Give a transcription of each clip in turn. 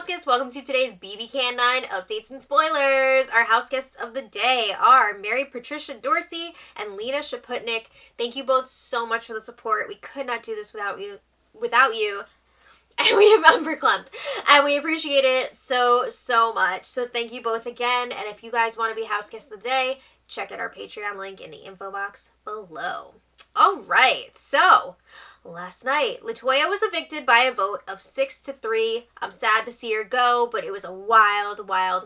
guests, welcome to today's bbcan 9 updates and spoilers. Our house guests of the day are Mary Patricia Dorsey and Lena Shaputnik. Thank you both so much for the support. We could not do this without you. And we have unverclumped. And we appreciate it so much. So thank you both again. And if you guys want to be house guests of the day, check out our Patreon link in the info box below. All right, so last night, LaToya was evicted by a vote of 6-3. I'm sad to see her go, but it was a wild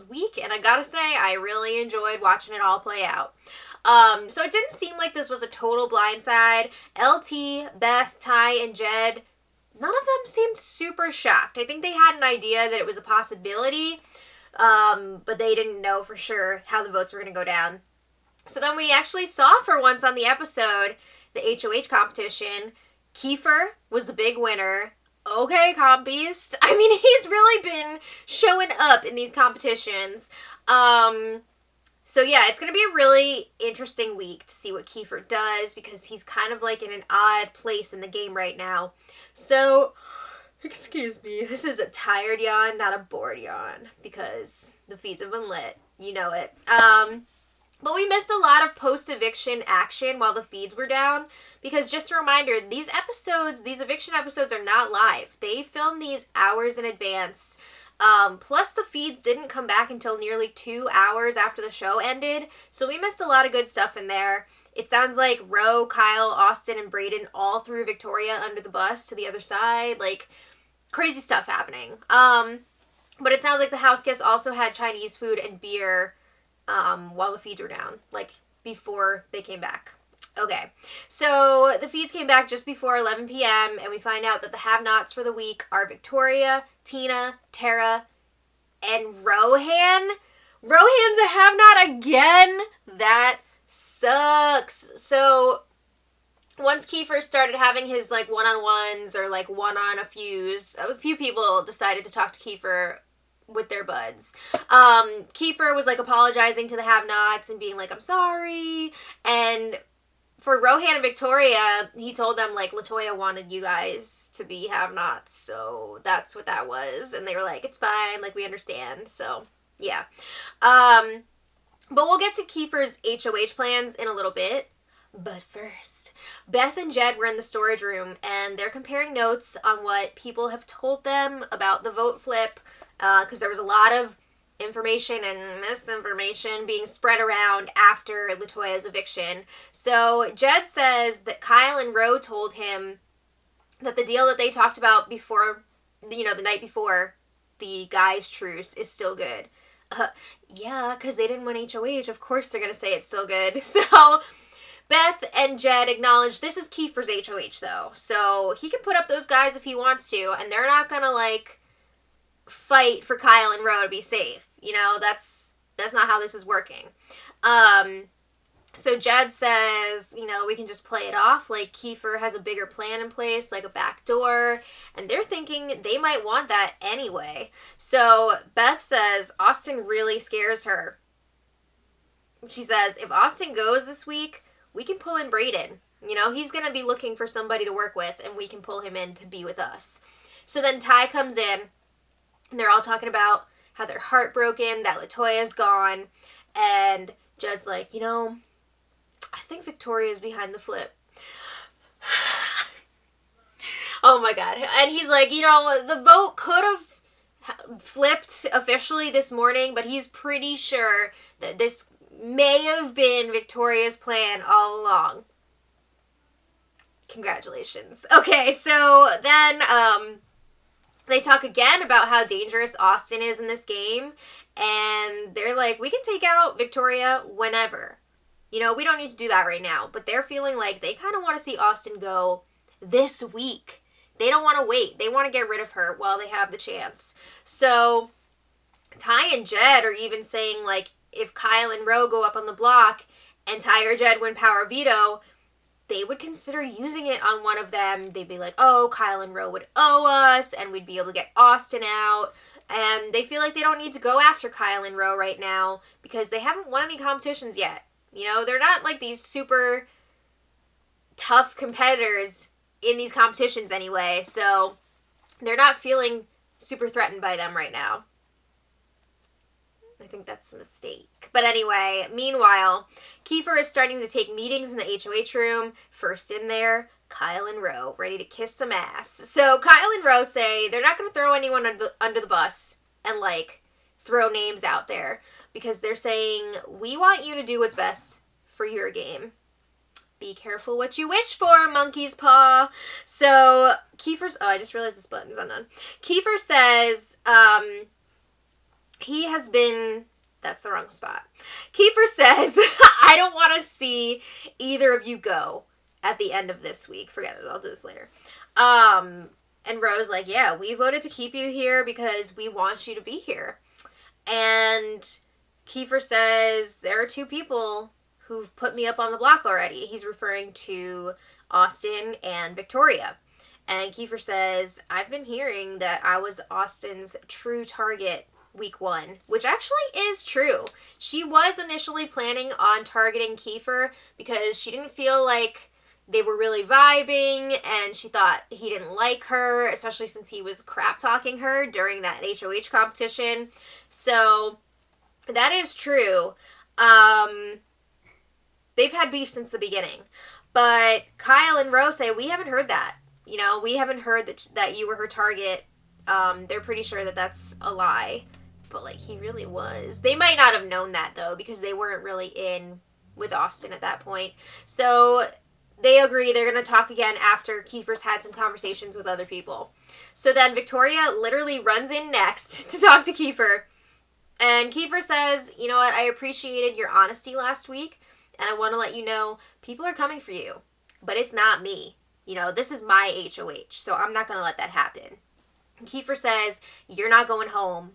week, and I gotta say, I really enjoyed watching it all play out. So it didn't seem like this was a total blindside. LT, Beth, Ty, and Jed, none of them seemed super shocked. I think they had an idea that it was a possibility, but they didn't know for sure how the votes were going to go down. So then we actually saw for once on the episode the HOH competition. Kiefer was the big winner. Okay, Comp Beast. I mean, he's really been showing up in these competitions. So yeah, it's going to be a really interesting week to see what Kiefer does because he's kind of like in an odd place in the game right now. So, excuse me, this is a tired yawn, not a bored yawn because the feeds have been lit. You know it. But we missed a lot of post-eviction action while the feeds were down because just a reminder, these eviction episodes are not live. They filmed these hours in advance. Plus the feeds didn't come back until nearly 2 hours after the show ended. So we missed a lot of good stuff in there. It sounds like Ro, Kyle, Austin, and Brayden all threw Victoria under the bus to the other side. Like, crazy stuff happening. But it sounds like the house guests also had Chinese food and beer while the feeds were down, like before they came back. Okay, so the feeds came back just before 11 p.m. and we find out that the have-nots for the week are Victoria, Tina, Tara, and Rohan. Rohan's a have-not again? That sucks. So once Kiefer started having his like one-on-ones or like one-on a few people decided to talk to Kiefer with their buds. Kiefer was like apologizing to the have-nots and being like, I'm sorry. And for Rohan and Victoria, he told them like LaToya wanted you guys to be have-nots, so that's what that was. And they were like, it's fine, like we understand. So yeah. But we'll get to Kiefer's HOH plans in a little bit. But first, Beth and Jed were in the storage room and they're comparing notes on what people have told them about the vote flip. Because there was a lot of information and misinformation being spread around after LaToya's eviction. So Jed says that Kyle and Ro told him that the deal that they talked about before, the night before the guys' truce is still good. Yeah, because they didn't win HOH. Of course they're going to say it's still good. So Beth and Jed acknowledge this is Kiefer's HOH, though. So he can put up those guys if he wants to, and they're not going to, like, fight for Kyle and Ro to be safe. That's not how this is working. So Jed says, we can just play it off like Kiefer has a bigger plan in place, like a back door, and they're thinking they might want that anyway. So Beth says Austin really scares her. She says, if Austin goes this week, we can pull in Brayden. He's going to be looking for somebody to work with, and we can pull him in to be with us. So then Ty comes in, and they're all talking about how they're heartbroken, that LaToya's gone. And Jed's like, I think Victoria's behind the flip. Oh my God. And he's like, the vote could have flipped officially this morning, but he's pretty sure that this may have been Victoria's plan all along. Congratulations. Okay, so then, they talk again about how dangerous Austin is in this game, and they're like, we can take out Victoria whenever. We don't need to do that right now, but they're feeling like they kind of want to see Austin go this week. They don't want to wait. They want to get rid of her while they have the chance. So Ty and Jed are even saying, like, if Kyle and Ro go up on the block and Ty or Jed win power veto, they would consider using it on one of them. They'd be like, oh, Kyle and Ro would owe us, and we'd be able to get Austin out. And they feel like they don't need to go after Kyle and Ro right now because they haven't won any competitions yet. They're not like these super tough competitors in these competitions anyway, so they're not feeling super threatened by them right now. I think that's a mistake. But anyway, meanwhile, Kiefer is starting to take meetings in the HOH room. First in there, Kyle and Ro, ready to kiss some ass. So Kyle and Ro say they're not going to throw anyone under the bus and, like, throw names out there. Because they're saying, we want you to do what's best for your game. Be careful what you wish for, monkey's paw. So Kiefer's... Oh, I just realized this button's undone. Kiefer says... he has been... That's the wrong spot. Kiefer says, I don't want to see either of you go at the end of this week. Forget it. I'll do this later. And Ro's like, yeah, we voted to keep you here because we want you to be here. And Kiefer says, there are 2 people who've put me up on the block already. He's referring to Austin and Victoria. And Kiefer says, I've been hearing that I was Austin's true target week 1, which actually is true. She was initially planning on targeting Kiefer because she didn't feel like they were really vibing, and she thought he didn't like her, especially since he was crap-talking her during that HOH competition. So, that is true. They've had beef since the beginning. But Kyle and Ro say, we haven't heard that. You know, we haven't heard that you were her target. They're pretty sure that that's a lie. But, like, he really was. They might not have known that, though, because they weren't really in with Austin at that point. So they agree they're going to talk again after Kiefer's had some conversations with other people. So then Victoria literally runs in next to talk to Kiefer. And Kiefer says, you know what, I appreciated your honesty last week, and I want to let you know people are coming for you. But it's not me. You know, this is my HOH, so I'm not going to let that happen. And Kiefer says, you're not going home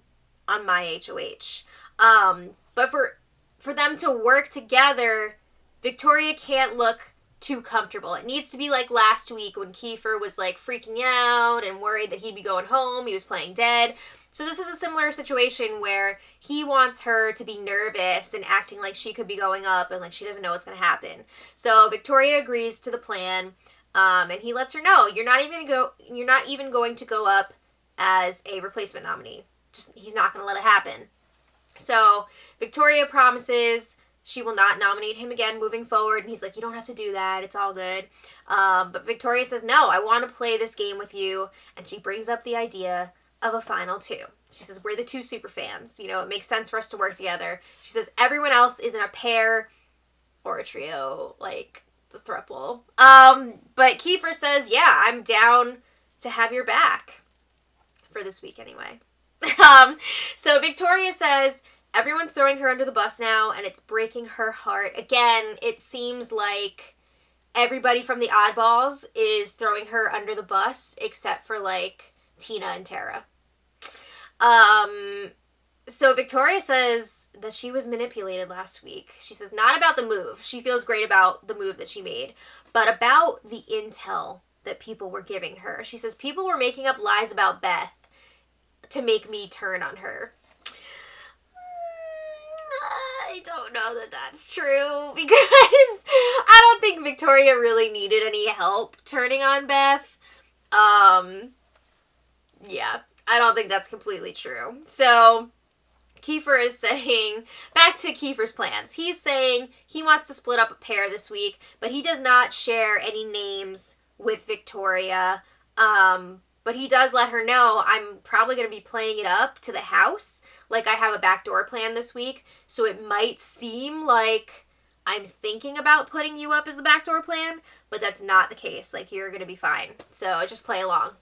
on my HOH. But for them to work together, Victoria can't look too comfortable. It needs to be like last week when Kiefer was like freaking out and worried that he'd be going home. He was playing dead. So this is a similar situation where he wants her to be nervous and acting like she could be going up and like she doesn't know what's going to happen. So Victoria agrees to the plan, and he lets her know you're not even going to go up as a replacement nominee. He's not going to let it happen. So Victoria promises she will not nominate him again moving forward. And he's like, you don't have to do that. It's all good. But Victoria says, no, I want to play this game with you. And she brings up the idea of a final 2. She says, we're the 2 super fans. You know, it makes sense for us to work together. She says, everyone else is in a pair or a trio, like the throuple. But Kiefer says, yeah, I'm down to have your back. For this week, anyway. So Victoria says everyone's throwing her under the bus now, and it's breaking her heart. Again, it seems like everybody from the oddballs is throwing her under the bus, except for, like, Tina and Tara. So Victoria says that she was manipulated last week. She says not about the move. She feels great about the move that she made, but about the intel that people were giving her. She says people were making up lies about Beth to make me turn on her. I don't know that that's true, because I don't think Victoria really needed any help turning on Beth. Yeah, I don't think that's completely true. So Kiefer is saying, back to Kiefer's plans. He's saying he wants to split up a pair this week, but he does not share any names with Victoria. But he does let her know, I'm probably going to be playing it up to the house. Like, I have a backdoor plan this week, so it might seem like I'm thinking about putting you up as the backdoor plan, but that's not the case. Like, you're going to be fine. So just play along.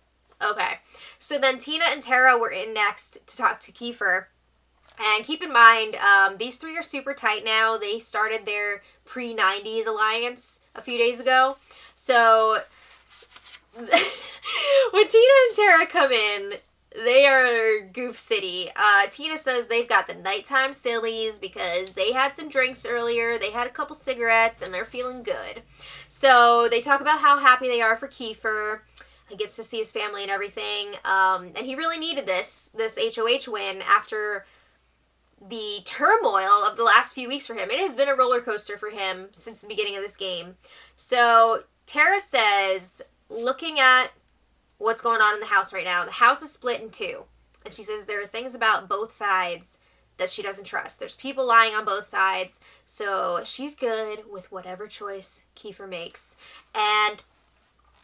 Okay. So then Tina and Tara were in next to talk to Kiefer. And keep in mind, these 3 are super tight now. They started their pre-90s alliance a few days ago. So when Tina and Tara come in, they are Goof City. Tina says they've got the nighttime sillies because they had some drinks earlier. They had a couple cigarettes and they're feeling good. So they talk about how happy they are for Kiefer. He gets to see his family and everything. And he really needed this HOH win after the turmoil of the last few weeks for him. It has been a roller coaster for him since the beginning of this game. So Tara says, looking at what's going on in the house right now, the house is split in 2. And she says there are things about both sides that she doesn't trust. There's people lying on both sides, so she's good with whatever choice Kiefer makes. And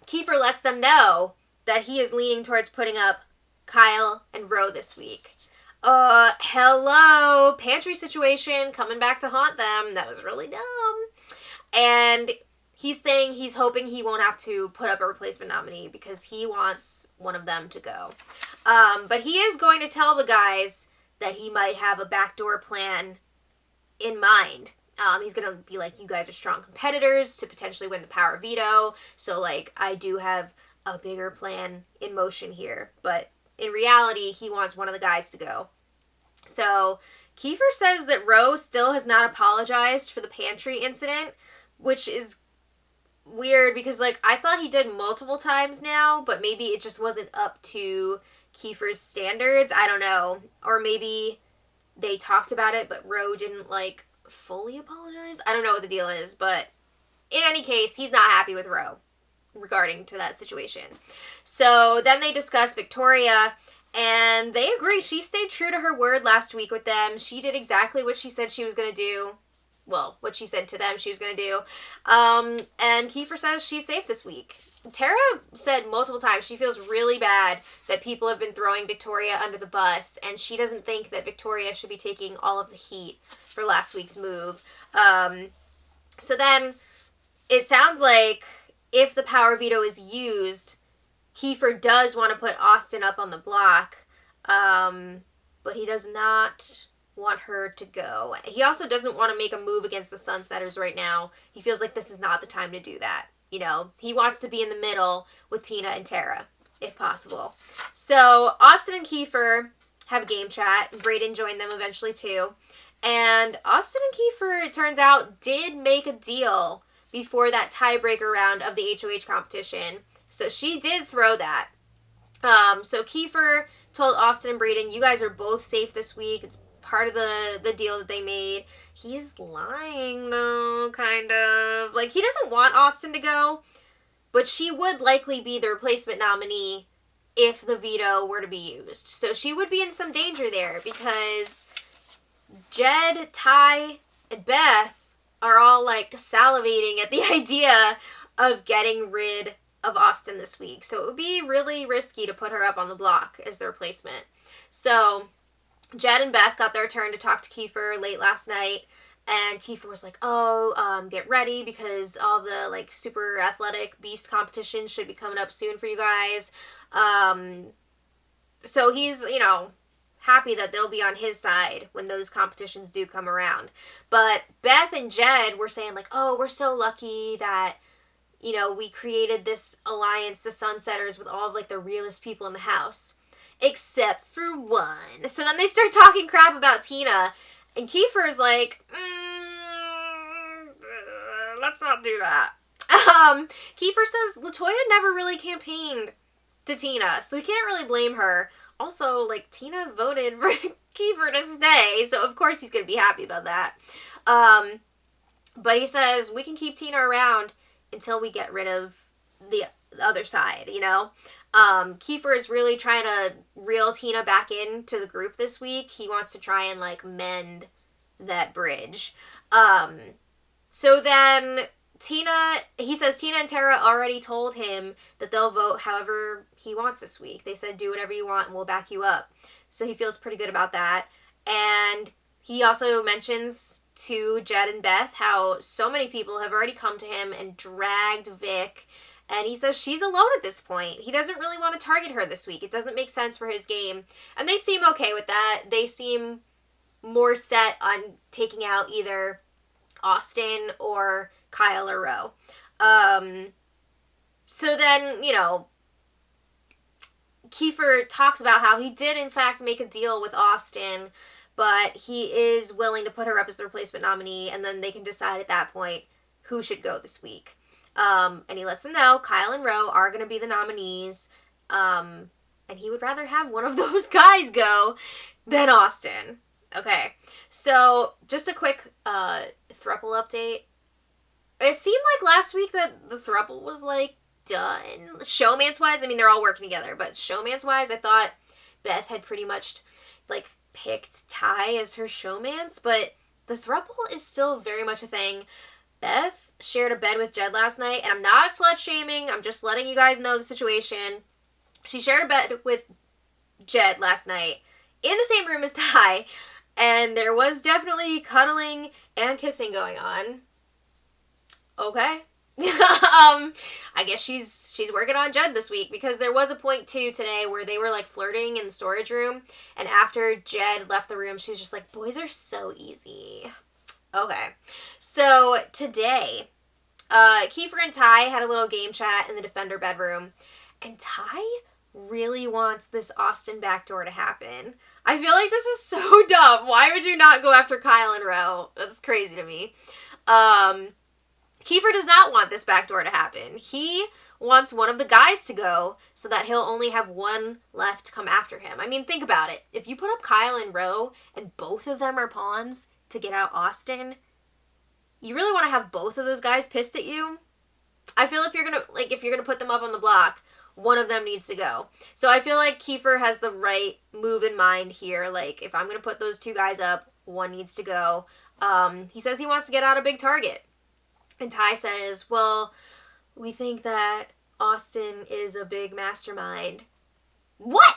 Kiefer lets them know that he is leaning towards putting up Kyle and Ro this week. Hello, pantry situation coming back to haunt them. That was really dumb. And he's saying he's hoping he won't have to put up a replacement nominee because he wants one of them to go. But he is going to tell the guys that he might have a backdoor plan in mind. He's going to be like, you guys are strong competitors to potentially win the power veto. So, like, I do have a bigger plan in motion here. But in reality, he wants one of the guys to go. So, Kiefer says that Ro still has not apologized for the pantry incident, which is weird because, like, I thought he did multiple times now, but maybe it just wasn't up to Kiefer's standards. I don't know. Or maybe they talked about it, but Ro didn't, like, fully apologize. I don't know what the deal is, but in any case, he's not happy with Ro regarding to that situation. So then they discuss Victoria, and they agree. She stayed true to her word last week with them. She did exactly what she said she was going to do. Well, what she said to them she was going to do. And Kiefer says she's safe this week. Tara said multiple times she feels really bad that people have been throwing Victoria under the bus, and she doesn't think that Victoria should be taking all of the heat for last week's move. So then it sounds like if the power veto is used, Kiefer does want to put Austin up on the block, but he does not want her to go. He also doesn't want to make a move against the Sunsetters right now. He feels like this is not the time to do that. You know, he wants to be in the middle with Tina and Tara, if possible. So, Austin and Kiefer have a game chat. Brayden joined them eventually, too. And Austin and Kiefer, it turns out, did make a deal before that tiebreaker round of the HOH competition. So, she did throw that. So, Kiefer told Austin and Brayden, you guys are both safe this week. It's part of the deal that they made. He's lying, though, kind of. Like, he doesn't want Austin to go, but she would likely be the replacement nominee if the veto were to be used. So she would be in some danger there because Jed, Ty, and Beth are all, like, salivating at the idea of getting rid of Austin this week. So it would be really risky to put her up on the block as the replacement. So Jed and Beth got their turn to talk to Kiefer late last night, and Kiefer was like, get ready because all the, like, super athletic beast competitions should be coming up soon for you guys. So he's, you know, happy that they'll be on his side when those competitions do come around. But Beth and Jed were saying, like, oh, we're so lucky that, you know, we created this alliance, the Sunsetters, with all of, like, the realest people in the house. Except for one. So then they start talking crap about Tina. And Kiefer is like, let's not do that. Kiefer says LaToya never really campaigned to Tina, so we can't really blame her. Also, like, Tina voted for Kiefer to stay, so of course he's going to be happy about that. But he says, we can keep Tina around until we get rid of the other side, you know? Kiefer is really trying to reel Tina back into the group this week. He wants to try and, like, mend that bridge. So then he says Tina and Tara already told him that they'll vote however he wants this week. They said, do whatever you want and we'll back you up. So he feels pretty good about that. And he also mentions to Jed and Beth how so many people have already come to him and dragged Vic. And he says she's alone at this point. He doesn't really want to target her this week. It doesn't make sense for his game. And they seem okay with that. They seem more set on taking out either Austin or Kyle or Ro. So then, you know, Kiefer talks about how he did, in fact, make a deal with Austin, but he is willing to put her up as the replacement nominee, and then they can decide at that point who should go this week. And he lets them know Kyle and Ro are going to be the nominees, and he would rather have one of those guys go than Austin. Okay, so just a quick throuple update. It seemed like last week that the throuple was, like, done. Showmance-wise, I mean, they're all working together, but showmance-wise, I thought Beth had pretty much, like, picked Ty as her showmance, but the throuple is still very much a thing. Beth shared a bed with Jed last night, and I'm not slut-shaming, I'm just letting you guys know the situation. She shared a bed with Jed last night in the same room as Ty, and there was definitely cuddling and kissing going on. Okay. I guess she's working on Jed this week, because there was a point too today where they were like flirting in the storage room, and after Jed left the room, she was just like, boys are so easy. Okay. So today, Kiefer and Ty had a little game chat in the Defender bedroom, and Ty really wants this Austin backdoor to happen. I feel like this is so dumb. Why would you not go after Kyle and Ro? That's crazy to me. Kiefer does not want this backdoor to happen. He wants one of the guys to go so that he'll only have one left to come after him. I mean, think about it. If you put up Kyle and Ro and both of them are pawns to get out Austin, you really want to have both of those guys pissed at you? I feel if you're gonna put them up on the block, one of them needs to go. So I feel like Kiefer has the right move in mind here. Like, if I'm gonna put those two guys up, one needs to go. He says he wants to get out a big target. And Ty says, well, we think that Austin is a big mastermind. What?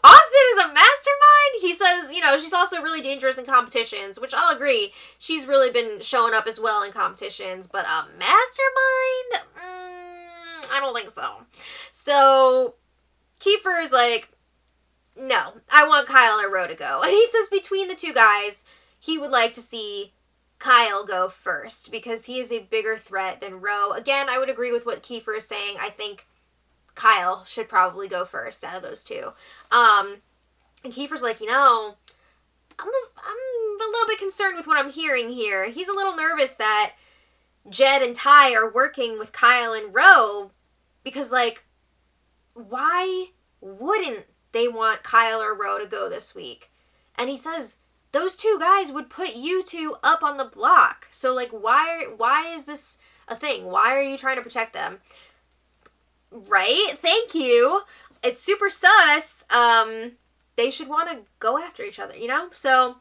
Austin is a mastermind? He says, she's also really dangerous in competitions, which I'll agree. She's really been showing up as well in competitions, but a mastermind? I don't think so. So Kiefer is like, no, I want Kyle or Ro to go. And he says between the two guys, he would like to see Kyle go first, because he is a bigger threat than Ro. Again, I would agree with what Kiefer is saying. I think Kyle should probably go first out of those two. And Kiefer's like, I'm a little bit concerned with what I'm hearing here. He's a little nervous that Jed and Ty are working with Kyle and Ro, because, like, why wouldn't they want Kyle or Ro to go this week? And he says, those two guys would put you two up on the block. So, like, why is this a thing? Why are you trying to protect them? Right? Thank you. It's super sus. They should want to go after each other, So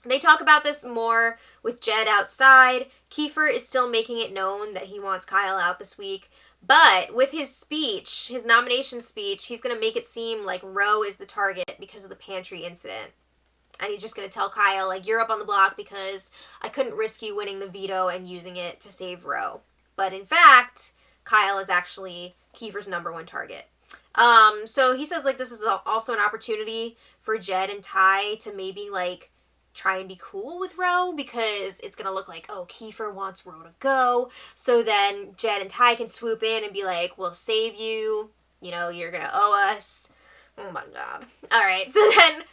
they talk about this more with Jed outside. Kiefer is still making it known that he wants Kyle out this week. But with his speech, his nomination speech, he's going to make it seem like Ro is the target because of the pantry incident. And he's just going to tell Kyle, like, you're up on the block because I couldn't risk you winning the veto and using it to save Ro. But in fact, Kyle is actually Kiefer's number one target. So he says, like, this is also an opportunity for Jed and Ty to maybe, like, try and be cool with Ro, because it's going to look like, oh, Kiefer wants Ro to go. So then Jed and Ty can swoop in and be like, we'll save you. You're going to owe us. Oh, my God. All right. So then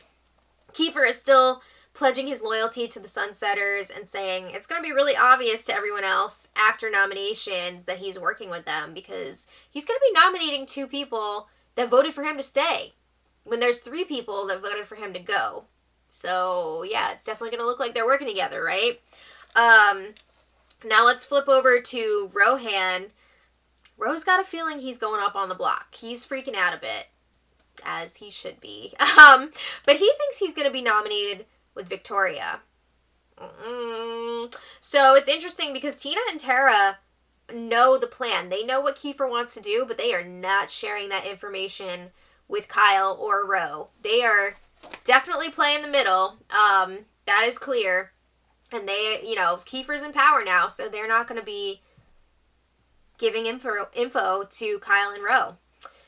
Kiefer is still pledging his loyalty to the Sunsetters and saying it's going to be really obvious to everyone else after nominations that he's working with them, because he's going to be nominating two people that voted for him to stay when there's three people that voted for him to go. So, yeah, it's definitely going to look like they're working together, right? Now let's flip over to Rohan. Ro's got a feeling he's going up on the block. He's freaking out a bit, as he should be. But he thinks he's going to be nominated with Victoria. So it's interesting because Tina and Tara know the plan. They know what Kiefer wants to do, but they are not sharing that information with Kyle or Ro. They are definitely playing the middle. That is clear. And they, Kiefer's in power now, so they're not going to be giving info to Kyle and Ro.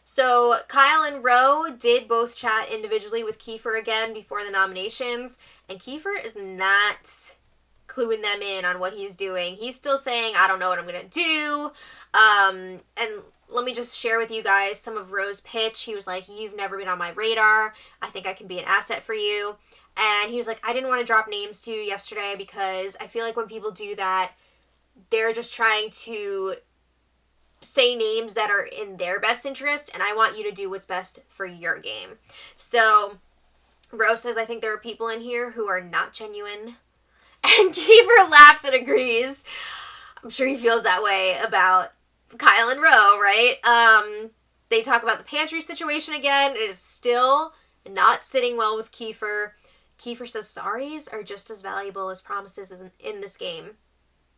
So Kyle and Ro did both chat individually with Kiefer again before the nominations, and Kiefer is not cluing them in on what he's doing. He's still saying, I don't know what I'm going to do. And let me just share with you guys some of Ro's pitch. He was like, you've never been on my radar. I think I can be an asset for you. And he was like, I didn't want to drop names to you yesterday because I feel like when people do that, they're just trying to say names that are in their best interest, and I want you to do what's best for your game. So Ro says, I think there are people in here who are not genuine. And Kiefer laughs and agrees. I'm sure he feels that way about Kyle and Ro, right? They talk about the pantry situation again. It is still not sitting well with Kiefer. Kiefer says sorries are just as valuable as promises in this game.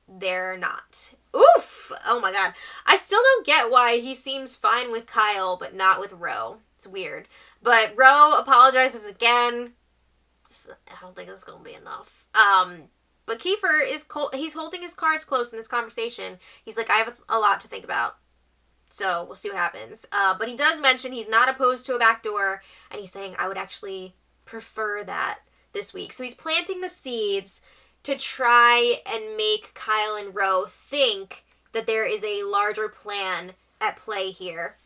They're not. Oof! Oh my god. I still don't get why he seems fine with Kyle, but not with Ro. It's weird. But Ro apologizes again. I don't think this is going to be enough. But Kiefer he's holding his cards close in this conversation. He's like, I have a lot to think about. So we'll see what happens. But he does mention he's not opposed to a backdoor, and he's saying, I would actually prefer that this week. So he's planting the seeds to try and make Kyle and Ro think that there is a larger plan at play here.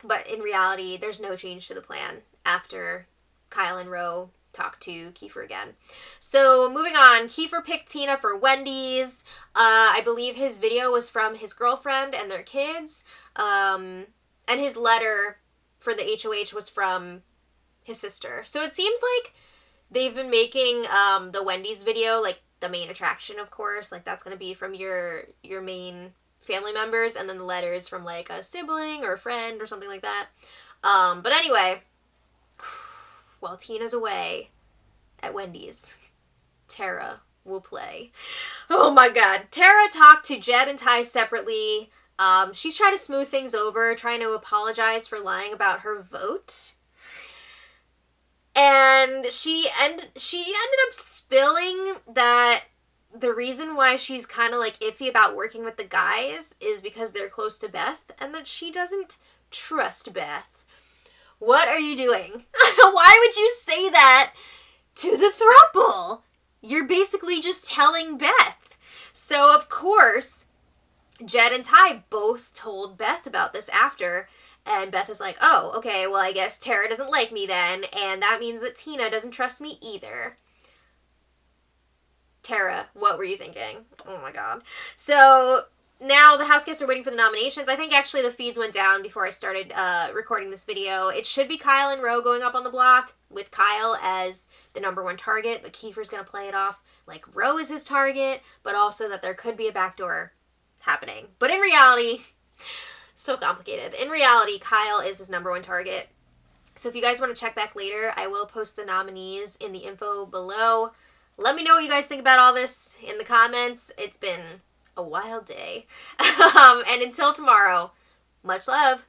But in reality, there's no change to the plan after Kyle and Ro talk to Kiefer again. So moving on, Kiefer picked Tina for Wendy's. I believe his video was from his girlfriend and their kids. And his letter for the HOH was from his sister. So it seems like they've been making the Wendy's video like the main attraction, of course. Like that's going to be from your main family members, and then the letters from like a sibling or a friend or something like that. But anyway, while Tina's away at Wendy's, Tara will play. Oh my god. Tara talked to Jed and Ty separately. She's trying to smooth things over, trying to apologize for lying about her vote. And she ended up spilling that the reason why she's kind of like iffy about working with the guys is because they're close to Beth, and that she doesn't trust Beth. What are you doing? Why would you say that to the throuple? You're basically just telling Beth. So, of course, Jed and Ty both told Beth about this after, and Beth is like, oh, okay, well, I guess Tara doesn't like me then, and that means that Tina doesn't trust me either. Tara, what were you thinking? Oh my god. So now the house guests are waiting for the nominations. I think actually the feeds went down before I started recording this video. It should be Kyle and Ro going up on the block, with Kyle as the #1 target, but Kiefer's going to play it off like Ro is his target, but also that there could be a backdoor happening. But in reality, so complicated. In reality, Kyle is his #1 target. So if you guys want to check back later, I will post the nominees in the info below. Let me know what you guys think about all this in the comments. It's been a wild day. And until tomorrow, much love.